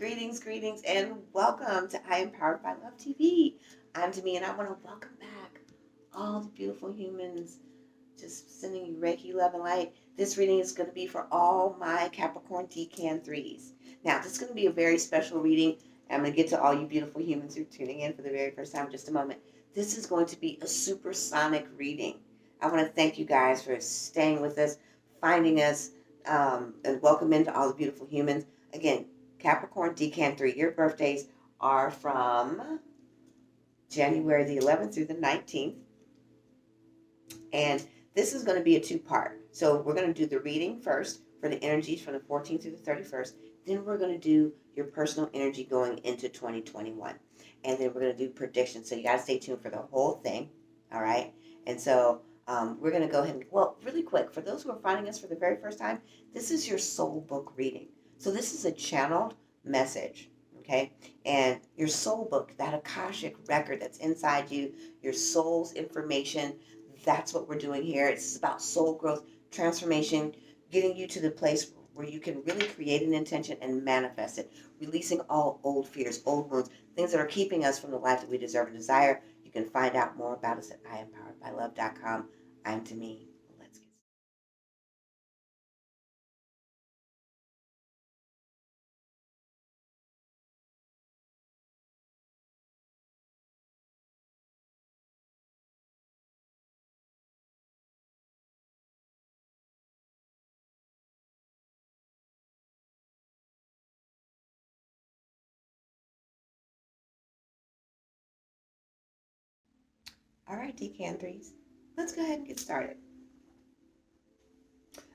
Greetings, and welcome to I Am Powered by Love TV. I'm Demi, and I want to welcome back all the beautiful humans. Just sending you Reiki, love, and light. This reading is going to be for all my Capricorn Decan 3s. Now, this is going to be a very special reading. I'm going to get to all you beautiful humans who are tuning in for the very first time in just a moment. This is going to be a supersonic reading. I want to thank you guys for staying with us, finding us, and welcome into all the beautiful humans. Again, Capricorn Decan 3, your birthdays are from January the 11th through the 19th. And this is going to be a two-part. So we're going to do the reading first for the energies from the 14th through the 31st. Then we're going to do your personal energy going into 2021. And then we're going to do predictions. So you got to stay tuned for the whole thing. All right. And so we're going to go ahead and, well, really quick, for those who are finding us for the very first time, this is your soul book reading. So this is a channeled message, okay? And your soul book, that Akashic record that's inside you, your soul's information, that's what we're doing here. It's about soul growth, transformation, getting you to the place where you can really create an intention and manifest it, releasing all old fears, old wounds, things that are keeping us from the life that we deserve and desire. You can find out more about us at IamPoweredByLove.com. I'm Demi. Let's get started. All right, Decan 3s, let's go ahead and get started.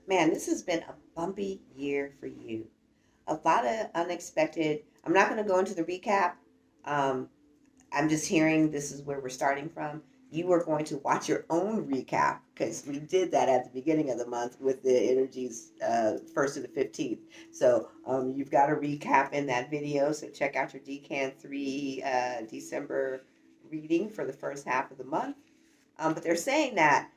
Man, this has been a bumpy year for you. A lot of unexpected. I'm not going to go into the recap. Um, I'm just hearing this is where we're starting from. You are going to watch your own recap because we did that at the beginning of the month with the energies 1st to the 15th. So you've got a recap in that video. So check out your Decan 3 December reading for the first half of the month. But they're saying that,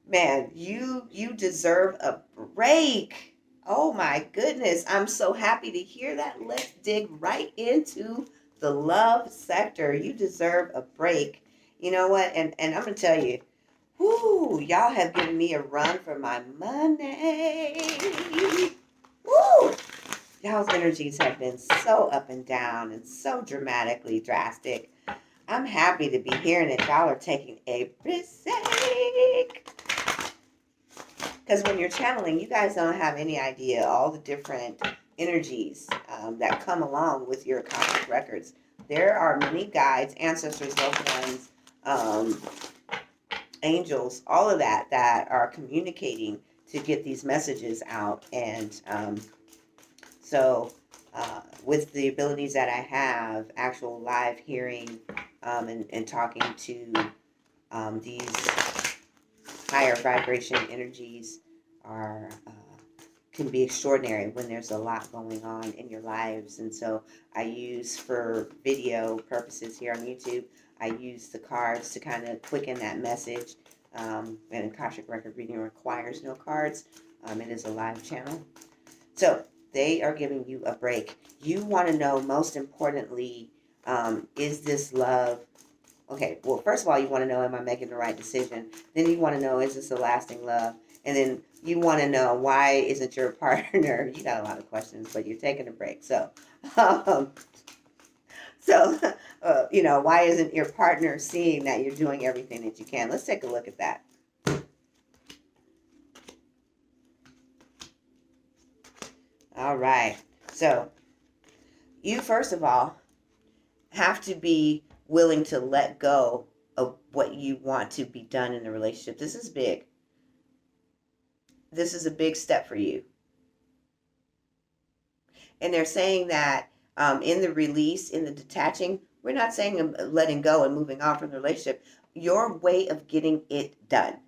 man, you deserve a break. Oh my goodness. I'm so happy to hear that. Let's dig right into the love sector. You deserve a break. You know what? And I'm going to tell you, whoo, y'all have given me a run for my money. Woo! Y'all's energies have been so up and down and so dramatically drastic. I'm happy to be hearing that y'all are taking a break. Because when you're channeling, you guys don't have any idea all the different energies that come along with your Akashic records. There are many guides, ancestors, loved ones, angels, all of that are communicating to get these messages out. And so with the abilities that I have, actual live hearing and talking to these higher vibration energies are can be extraordinary when there's a lot going on in your lives. And so I use, for video purposes here on YouTube, I use the cards to kind of quicken that message. And Akashic Record reading requires no cards. It is a live channel. So they are giving you a break. You want to know, most importantly, is this love? Okay, well, first of all, you want to know, am I making the right decision? Then you want to know, is this a lasting love? And then you want to know, why isn't your partner? You got a lot of questions, but you're taking a break. So, why isn't your partner seeing that you're doing everything that you can? Let's take a look at that. All right. So, you, first of all, have to be willing to let go of what you want to be done in the relationship. This is big. This is a big step for you. And they're saying that in the release, in the detaching, we're not saying letting go and moving on from the relationship. Your way of getting it done.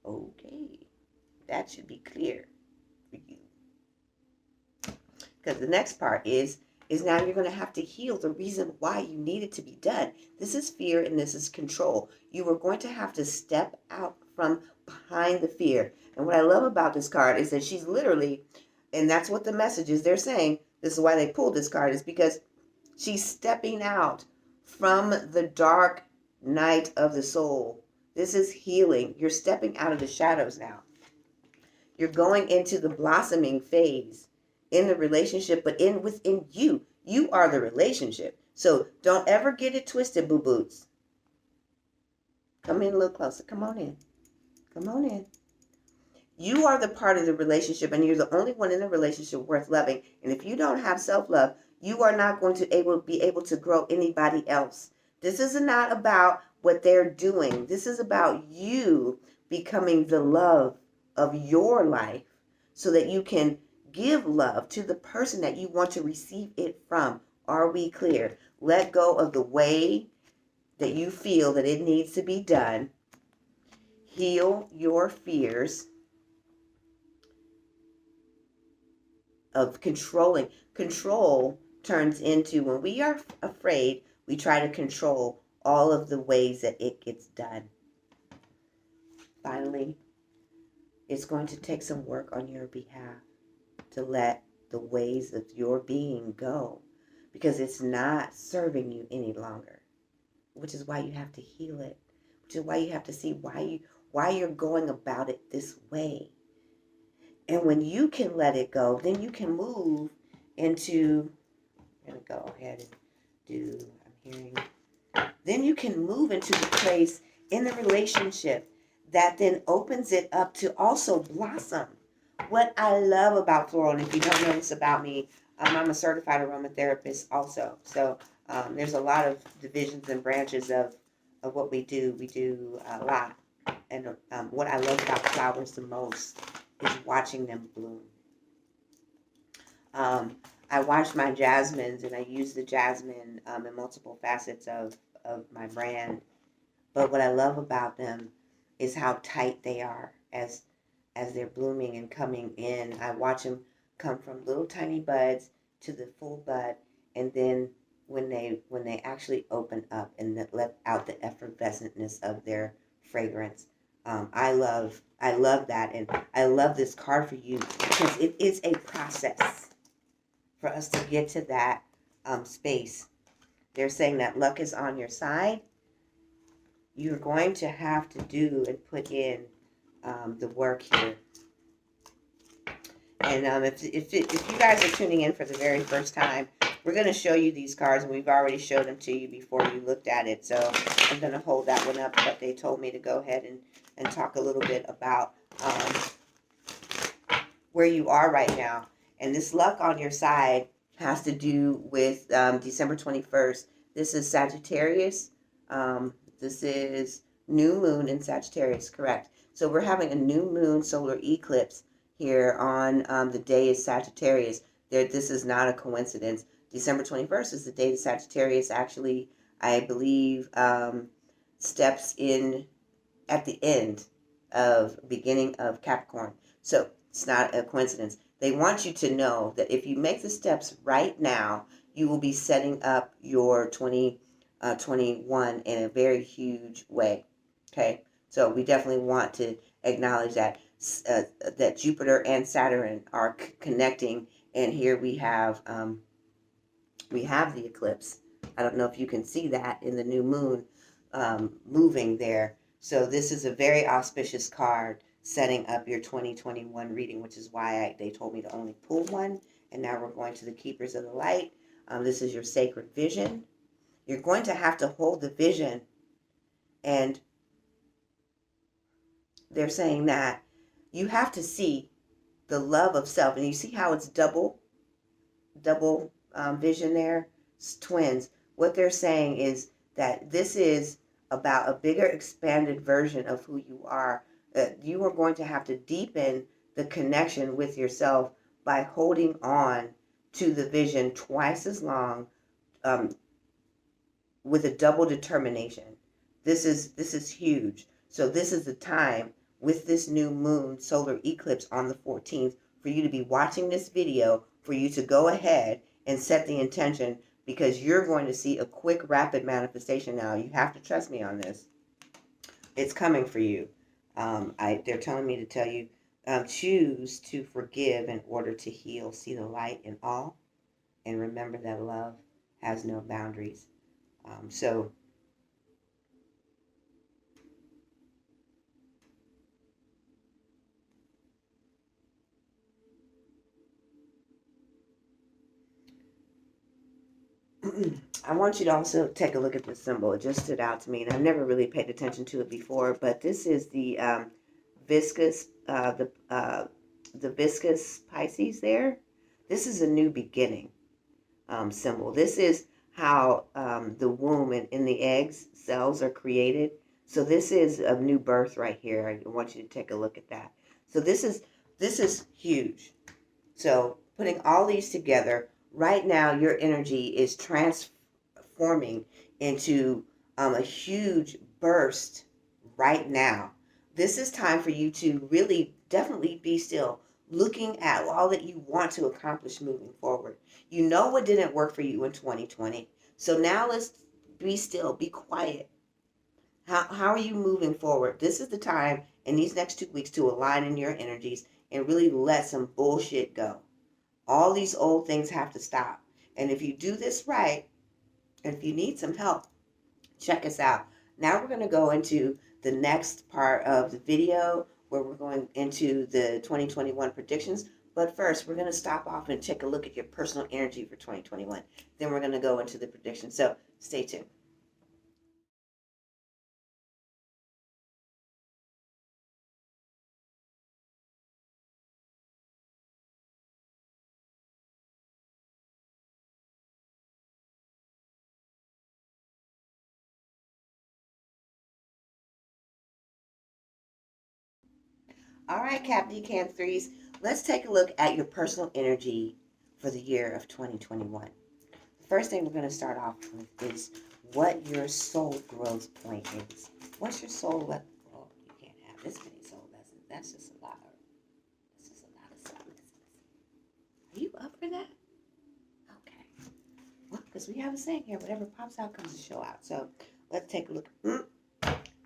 Okay. That should be clear for you. Because the next part is now you're going to have to heal the reason why you need it to be done. This is fear and this is control. You are going to have to step out from behind the fear. And what I love about this card is that she's literally And that's what the message is. They're saying this is why they pulled this card, is because she's stepping out from the dark night of the soul. This is healing. You're stepping out of the shadows now. You're going into the blossoming phase in the relationship, but within you. You are the relationship. So don't ever get it twisted, boo-boots. Come in a little closer. Come on in. Come on in. You are the part of the relationship, and you're the only one in the relationship worth loving. And if you don't have self-love, you are not going to be able to grow anybody else. This is not about what they're doing. This is about you becoming the love of your life so that you can give love to the person that you want to receive it from. Are we clear? Let go of the way that you feel that it needs to be done. Heal your fears of controlling. Control turns into, when we are afraid, we try to control all of the ways that it gets done. Finally, it's going to take some work on your behalf to let the ways of your being go, because it's not serving you any longer, which is why you have to heal it, which is why you have to see why you're going about it this way. And when you can let it go, then you can move into, I'm going to go ahead and do, I'm hearing, then you can move into the place in the relationship that then opens it up to also blossom. What I love about floral, and if you don't know this about me, I'm a certified aromatherapist also. So there's a lot of divisions and branches of what we do. We do a lot. And what I love about flowers the most is watching them bloom. I watch my jasmines, and I use the jasmine in multiple facets of my brand. But what I love about them is how tight they are as they're blooming and coming in. I watch them come from little tiny buds to the full bud, and then when they actually open up and let out the effervescentness of their fragrance. I love that, and I love this card for you because it is a process for us to get to that space. They're saying that luck is on your side. You're going to have to do and put in the work here. And if you guys are tuning in for the very first time, we're going to show you these cards, and we've already showed them to you before you looked at it. So I'm going to hold that one up, but they told me to go ahead and talk a little bit about where you are right now. And this luck on your side has to do with December 21st. This is Sagittarius. This is new moon in Sagittarius, correct. So we're having a new moon solar eclipse here on the day is Sagittarius. This is not a coincidence. December 21st is the day that Sagittarius actually, I believe, steps in at the end of beginning of Capricorn. So it's not a coincidence. They want you to know that if you make the steps right now, you will be setting up your 2021 in a very huge way. Okay, so we definitely want to acknowledge that that Jupiter and Saturn are connecting, and here we have the eclipse. I don't know if you can see that in the new moon moving there. So this is a very auspicious card setting up your 2021 reading, which is why they told me to only pull one. And now we're going to the Keepers of the Light. This is your sacred vision. You're going to have to hold the vision, and they're saying that you have to see the love of self. And you see how it's double vision there? It's twins. What they're saying is that this is about a bigger, expanded version of who you are. You are going to have to deepen the connection with yourself by holding on to the vision twice as long, with a double determination. This is huge. So this is the time with this new moon solar eclipse on the 14th for you to be watching this video, for you to go ahead and set the intention, because you're going to see a quick, rapid manifestation now. You have to trust me on this. It's coming for you. They're telling me to tell you choose to forgive in order to heal. See the light in all, and remember that love has no boundaries. So I want you to also take a look at this symbol. It just stood out to me, and I've never really paid attention to it before. But this is the viscous, the viscous Pisces. There, this is a new beginning symbol. This is how the womb and in the eggs cells are created. So this is a new birth right here. I want you to take a look at that. So this is huge. So putting all these together, right now your energy is transforming into a huge burst right now. This is time for you to really definitely be still, looking at all that you want to accomplish moving forward. You know what didn't work for you in 2020. So now let's be still, be quiet. How are you moving forward? This is the time in these next 2 weeks to align in your energies and really let some bullshit go. All these old things have to stop. And if you do this right, and if you need some help, check us out. Now we're going to go into the next part of the video where we're going into the 2021 predictions. But first, we're going to stop off and take a look at your personal energy for 2021. Then we're going to go into the predictions. So stay tuned. All right, Captain Can 3s, let's take a look at your personal energy for the year of 2021. The first thing we're going to start off with is what your soul growth point is. What's your soul level? Oh, you can't have this many soul lessons. That's just a lot of soul lessons. Are you up for that? Okay. Well, because we have a saying here, whatever pops out comes to show out. So let's take a look.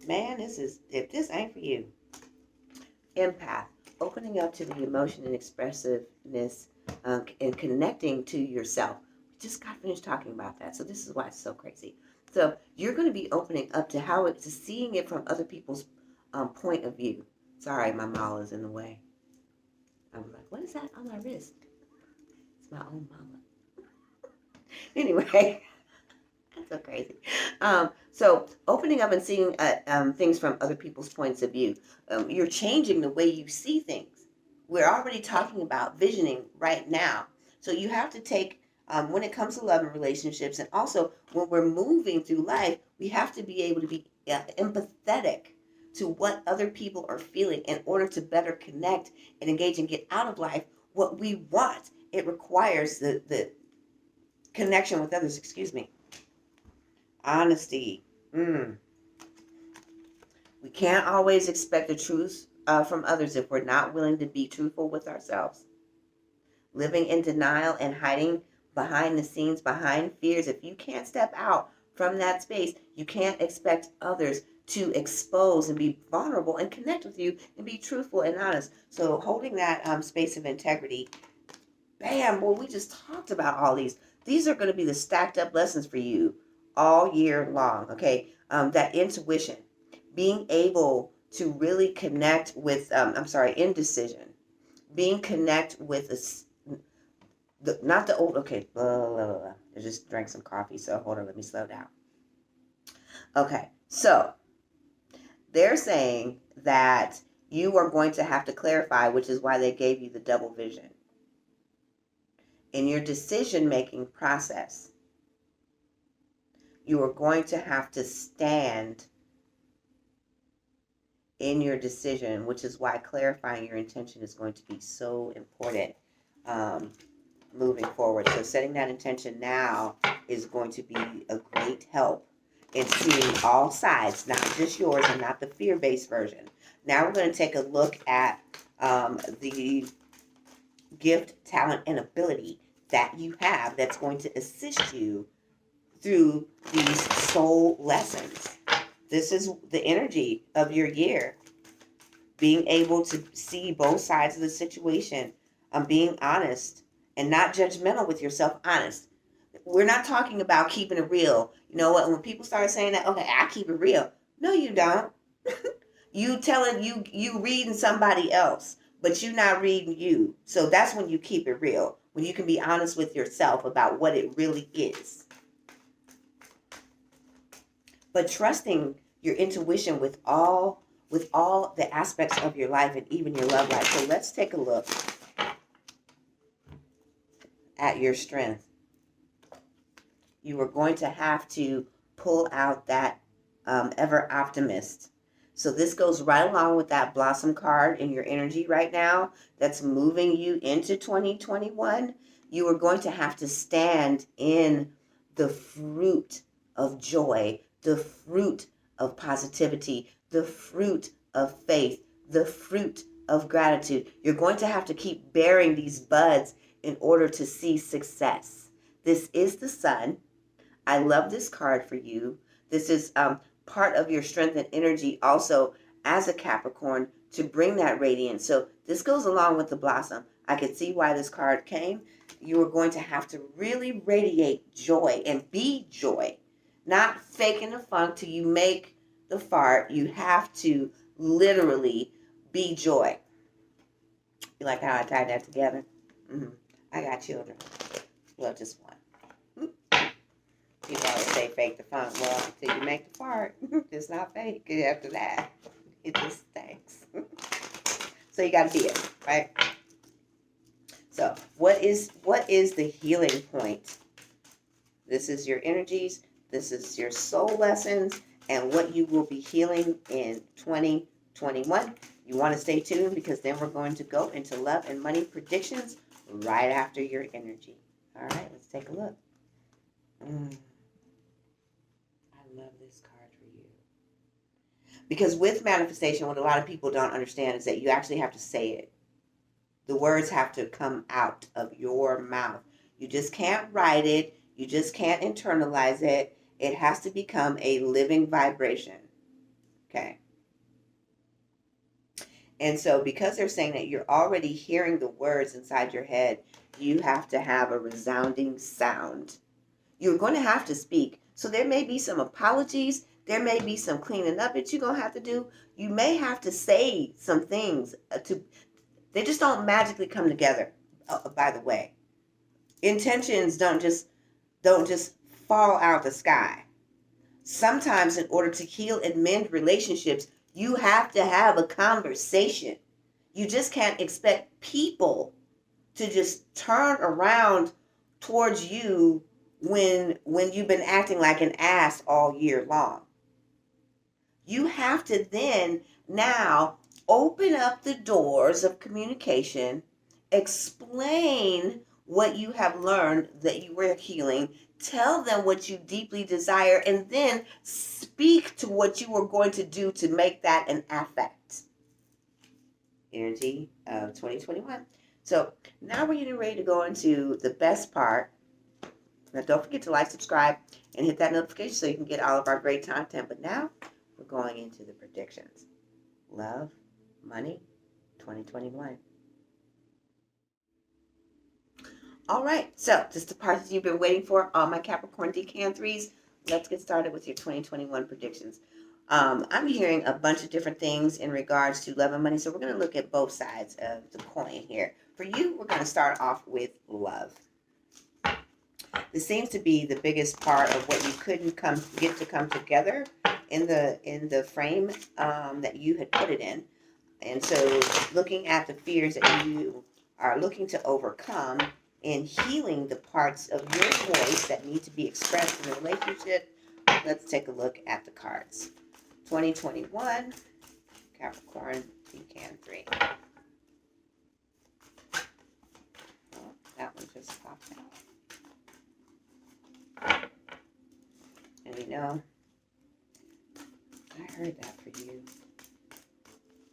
Man, if this ain't for you. Empath, opening up to the emotion and expressiveness and connecting to yourself. We just got finished talking about that, so this is why it's so crazy. So you're going to be opening up to how it's seeing it from other people's point of view. Sorry, my mala is in the way. I'm like, what is that on my wrist? It's my own mama. Anyway. That's so crazy. So opening up and seeing things from other people's points of view. You're changing the way you see things. We're already talking about visioning right now. So you have to take, when it comes to love and relationships, and also when we're moving through life, we have to be able to be empathetic to what other people are feeling in order to better connect and engage and get out of life what we want. It requires the connection with others, Honesty. We can't always expect the truth from others if we're not willing to be truthful with ourselves. Living in denial and hiding behind the scenes, behind fears. If you can't step out from that space, you can't expect others to expose and be vulnerable and connect with you and be truthful and honest. So holding that space of integrity. Bam, well, we just talked about all these. These are going to be the stacked up lessons for you all year long, okay? That intuition, being able to really connect with, indecision, being connect with not the old, okay, blah, blah, blah, blah. I just drank some coffee, so hold on, let me slow down. Okay, so they're saying that you are going to have to clarify, which is why they gave you the double vision. In your decision-making process, you are going to have to stand in your decision, which is why clarifying your intention is going to be so important moving forward. So setting that intention now is going to be a great help in seeing all sides, not just yours and not the fear-based version. Now we're going to take a look at the gift, talent, and ability that you have that's going to assist you through these soul lessons. This is the energy of your year. being able to see both sides of the situation, being honest and not judgmental with yourself, honest. We're not talking about keeping it real. You know what? When people start saying that, okay, I keep it real. No, you don't. You telling you reading somebody else, but you not reading you. So that's when you keep it real. When you can be honest with yourself about what it really is. But trusting your intuition with all the aspects of your life and even your love life. So let's take a look at your strength. You are going to have to pull out that ever optimist. So this goes right along with that blossom card in your energy right now that's moving you into 2021. You are going to have to stand in the fruit of joy, the fruit of positivity, the fruit of faith, the fruit of gratitude. You're going to have to keep bearing these buds in order to see success. This is the sun. I love this card for you. This is part of your strength and energy also as a Capricorn to bring that radiance. So this goes along with the blossom. I could see why this card came. You are going to have to really radiate joy and be joy, not faking the funk till you make the fart. You have to literally be joy. You like how I tied that together? I got children. Well, just one. People always say fake the funk. Well, until you make the fart, it's not fake. After that, it just stinks. So you got to be it, right? So what is the healing point? This is your energies. This is your soul lessons and what you will be healing in 2021. You want to stay tuned because then we're going to go into love and money predictions right after your energy. All right, let's take a look. I love this card for you. Because with manifestation, what a lot of people don't understand is that you actually have to say it. The words have to come out of your mouth. You just can't write it. You just can't internalize it. It has to become a living vibration. Okay. And so because they're saying that you're already hearing the words inside your head, you have to have a resounding sound. You're going to have to speak. So there may be some apologies. There may be some cleaning up that you're going to have to do. You may have to say some things. They just don't magically come together, by the way. Intentions don't just fall out the sky. Sometimes in order to heal and mend relationships, you have to have a conversation. You just can't expect people to just turn around towards you when you've been acting like an ass all year long. You have to then now open up the doors of communication, explain what you have learned that you were healing, tell them what you deeply desire, and then speak to what you are going to do to make that an effect. Energy of 2021. So now we're getting ready to go into the best part. Now don't forget to like, subscribe, and hit that notification so you can get all of our great content. But now we're going into the predictions. Love, money, 2021. All right, so just the parts that you've been waiting for, all my Capricorn Decan 3s. Let's get started with your 2021 predictions. I'm hearing a bunch of different things in regards to love and money, so we're going to look at both sides of the coin here. For you, we're going to start off with love. This seems to be the biggest part of what you couldn't get to come together in the frame that you had put it in. And so looking at the fears that you are looking to overcome and healing the parts of your voice that need to be expressed in a relationship, let's take a look at the cards. 2021, Capricorn Decan 3. Oh, that one just popped out. And we know, I heard that for you.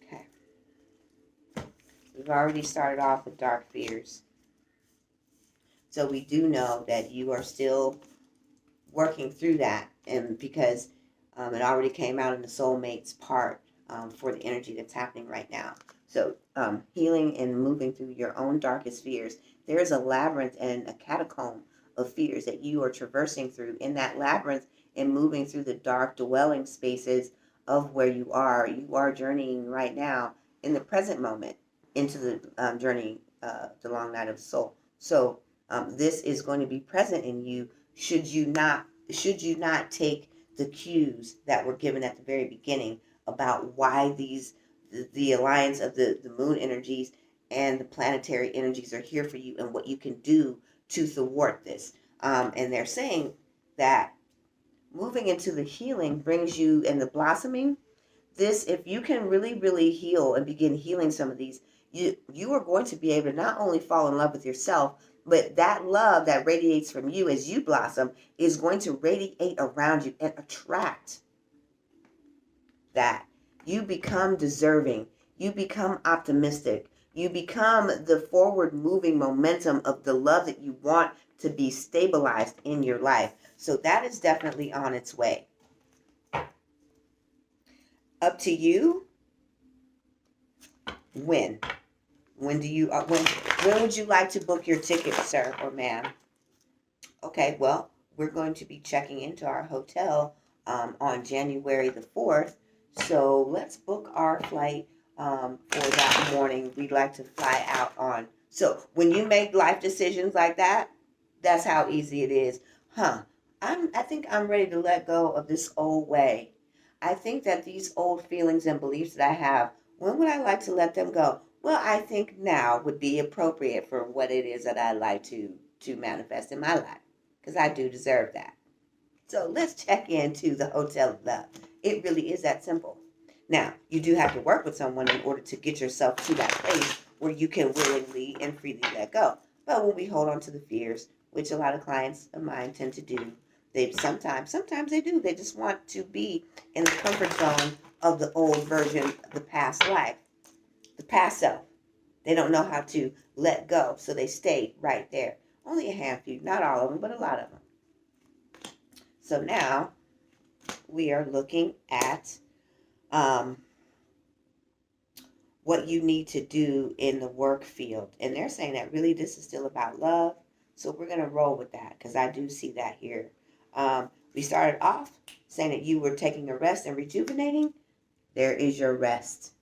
Okay. We've already started off with dark fears. So we do know that you are still working through that. And because it already came out in the soulmates part, for the energy that's happening right now. So healing and moving through your own darkest fears. There is a labyrinth and a catacomb of fears that you are traversing through. In that labyrinth and moving through the dark dwelling spaces of where you are journeying right now in the present moment into the journey, the long night of the soul. So this is going to be present in you should you not take the cues that were given at the very beginning about why the alliance of the moon energies and the planetary energies are here for you and what you can do to thwart this. And they're saying that moving into the healing brings you, and the blossoming, this, if you can really, really heal and begin healing some of these, you are going to be able to not only fall in love with yourself, but that love that radiates from you as you blossom is going to radiate around you and attract that. You become deserving. You become optimistic. You become the forward moving momentum of the love that you want to be stabilized in your life. So that is definitely on its way. Up to you. When do you when would you like to book your ticket, sir or ma'am? Okay, well, we're going to be checking into our hotel on January the 4th. So let's book our flight for that morning. We'd like to fly out on. So when you make life decisions like that, that's how easy it is. I think I'm ready to let go of this old way. I think that these old feelings and beliefs that I have, when would I like to let them go? Well, I think now would be appropriate for what it is that I like to manifest in my life, because I do deserve that. So let's check into the hotel of love. It really is that simple. Now, you do have to work with someone in order to get yourself to that place where you can willingly and freely let go. But when we hold on to the fears, which a lot of clients of mine tend to do, they sometimes they do. They just want to be in the comfort zone of the old version of the past life, the past self. They don't know how to let go, so they stay right there. Only a handful, not all of them, but a lot of them. So now we are looking at what you need to do in the work field. And they're saying that really this is still about love. So we're going to roll with that because I do see that here. We started off saying that you were taking a rest and rejuvenating. There is your rest.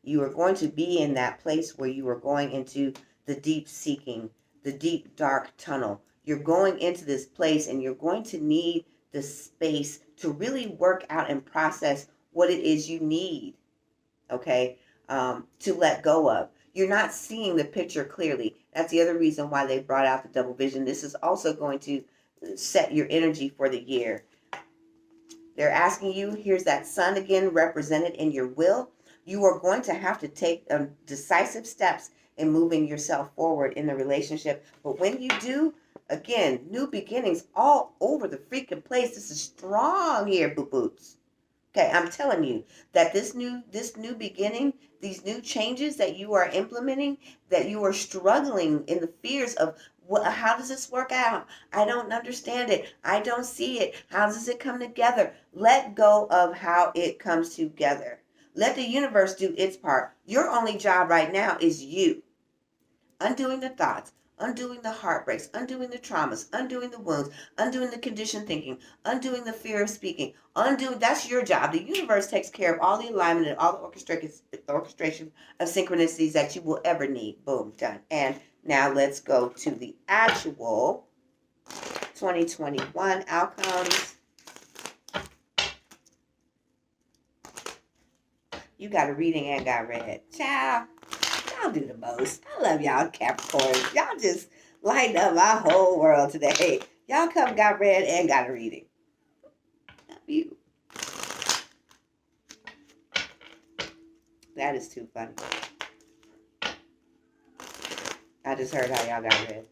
You are going to be in that place where you are going into the deep seeking, the deep dark tunnel. You're going into this place and you're going to need the space to really work out and process what it is you need, okay, to let go of. You're not seeing the picture clearly. That's the other reason why they brought out the double vision. This is also going to set your energy for the year. They're asking you, here's that sun again represented in your will. You are going to have to take decisive steps in moving yourself forward in the relationship. But when you do, again, new beginnings all over the freaking place. This is strong here, boo-boots. Okay, I'm telling you that this new beginning, these new changes that you are implementing, that you are struggling in the fears of, how does this work out? I don't understand it. I don't see it. How does it come together? Let go of how it comes together. Let the universe do its part. Your only job right now is you. Undoing the thoughts, undoing the heartbreaks, undoing the traumas, undoing the wounds, undoing the conditioned thinking, undoing the fear of speaking, that's your job. The universe takes care of all the alignment and all the orchestration of synchronicities that you will ever need. Boom, done. And now let's go to the actual 2021 outcomes. You got a reading and got read. Ciao. Y'all do the most. I love y'all Capricorn. Y'all just light up my whole world today. Y'all got read and got a reading. Love you. That is too funny. I just heard how y'all got read.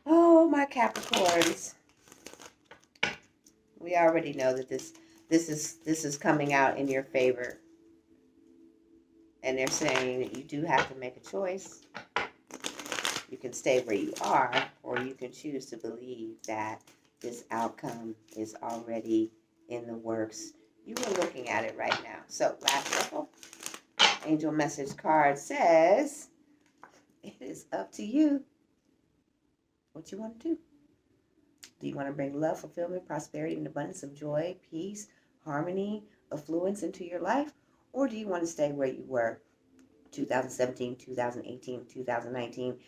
Oh, my Capricorns. We already know that this is coming out in your favor. And they're saying that you do have to make a choice. You can stay where you are, or you can choose to believe that this outcome is already in the works. You were looking at it right now. So last shuffle. Angel message card says, it is up to you what you want to do. Do you want to bring love, fulfillment, prosperity, and abundance of joy, peace, harmony, affluence into your life? Or do you want to stay where you were 2017, 2018, 2019,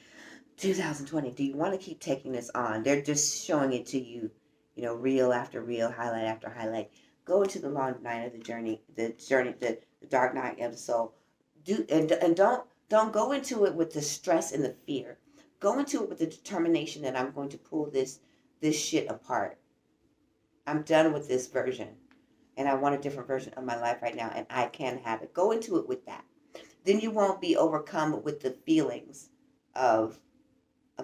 2020? Do you want to keep taking this on? They're just showing it to you, reel after reel, highlight after highlight. Go into the long night of the dark night of the soul. Don't go into it with the stress and the fear. Go into it with the determination that I'm going to pull this shit apart. I'm done with this version, and I want a different version of my life right now, and I can have it. Go into it with that. Then you won't be overcome with the feelings of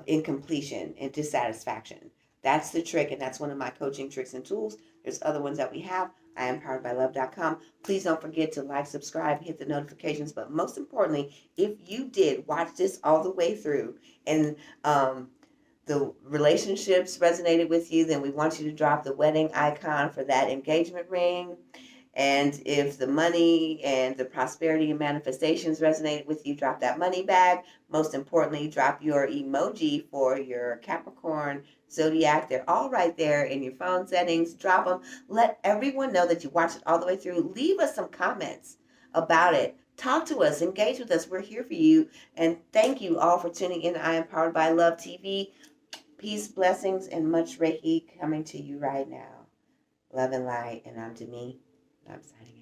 incompletion and dissatisfaction. That's the trick, and that's one of my coaching tricks and tools. There's other ones that we have. I am poweredbylove.com. Please don't forget to like, subscribe, hit the notifications. But most importantly, if you did watch this all the way through and the relationships resonated with you, then we want you to drop the wedding icon for that engagement ring. And if the money and the prosperity and manifestations resonated with you, drop that money bag. Most importantly, drop your emoji for your Capricorn zodiac. They're all right there in your phone settings. Drop them. Let everyone know that you watched it all the way through. Leave us some comments about it. Talk to us. Engage with us. We're here for you. And thank you all for tuning in. I am Powered by Love TV. Peace, blessings, and much Reiki coming to you right now. Love and light. And I'm Demi. I'm signing